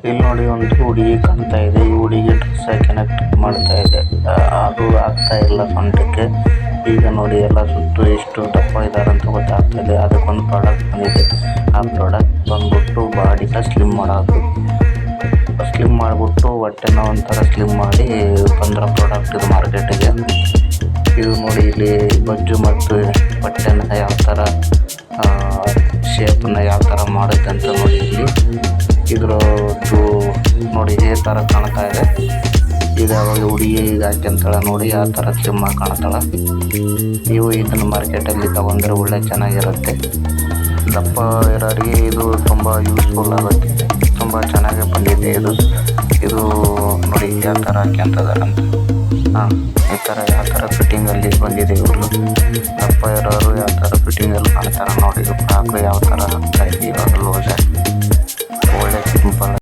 ಇಲ್ಲಿ ನೋಡಿ ಒಂದು ಹುಡುಗಿ ಕಾಣ್ತಾ ಇದೆ. ಈ ಹುಡುಗಿ ಡ್ರೆಸ್ ಕನೆಕ್ಟ್ ಮಾಡ್ತಾ ಇದೆ. ಅದು ಆಗ್ತಾ ಇಲ್ಲ ಸೊಂಟಕ್ಕೆ. ಈಗ ನೋಡಿ ಎಲ್ಲ ಸುತ್ತು ಎಷ್ಟು ದಪ್ಪ ಇದ್ದಾರೆ ಅಂತ ಗೊತ್ತಾಗ್ತಾ ಇದೆ. ಅದಕ್ಕೊಂದು ಪ್ರಾಡಕ್ಟ್ ಬಂದಿದೆ. ಆ ಪ್ರಾಡಕ್ಟ್ ಬಂದ್ಬಿಟ್ಟು ಬಾಡಿನ ಸ್ಲಿಮ್ ಮಾಡೋದು. ಸ್ಲಿಮ್ ಮಾಡಿಬಿಟ್ಟು ಹೊಟ್ಟೆನ ಒಂಥರ ಸ್ಲಿಮ್ ಮಾಡಿ ಬಂದಿರೋ ಪ್ರಾಡಕ್ಟ್ ಇದು ಮಾರ್ಕೆಟಿಗೆ. ಇದು ನೋಡಿ ಇಲ್ಲಿ ಬಜ್ಜು ಮತ್ತು ಹೊಟ್ಟೆನ ಯಾವ ಥರ ಶೇಪನ್ನ ಯಾವ ಥರ ಮಾಡುತ್ತೆ ಅಂತ ನೋಡಿ. ಇಲ್ಲಿ ಇದ್ರದ್ದು ನೋಡಿ ಈ ಥರ ಕಾಣ್ತಾ ಇದೆ. ಇದು ಯಾವಾಗ ಹುಡುಗಿ ಈಗ ಹಾಕ್ಯಂತಾಳೆ ನೋಡಿ ಆ ಥರ ಸ್ಲಿಮ್ ಆಗಿ ಕಾಣ್ತಾಳೆ. ನೀವು ಇದನ್ನು ಮಾರ್ಕೆಟಲ್ಲಿ ತಗೊಂಡ್ರೆ ಒಳ್ಳೆ ಚೆನ್ನಾಗಿರುತ್ತೆ. ದಪ್ಪ ಇರೋರಿಗೆ ಇದು ತುಂಬ ಯೂಸ್ಫುಲ್ ಆಗುತ್ತೆ. ತುಂಬ ಚೆನ್ನಾಗಿ ಬಂದಿದೆ ಇದು ನೋಡಿ ಯಾವ ಥರ ಹಾಕ್ಯಂತದಾರೆ ಅಂತ. ಈ ಥರ ಯಾವ ಥರ ಫಿಟ್ಟಿಂಗಲ್ಲಿ ಬಂದಿದೆ. ಇವರು ದಪ್ಪ ಇರೋರು ಯಾವ ಥರ ಫಿಟ್ಟಿಂಗಲ್ಲಿ ಕಾಣ್ತಾರೆ ನೋಡಿ. ಇದು ಫ್ರಾಕು ಯಾವ ಥರ ಹಾಕ್ತಾ ಇದೆ ಇವಾಗ ಲೋಜ ಒಳ್ಳೆ ಸಿಂಪಲ್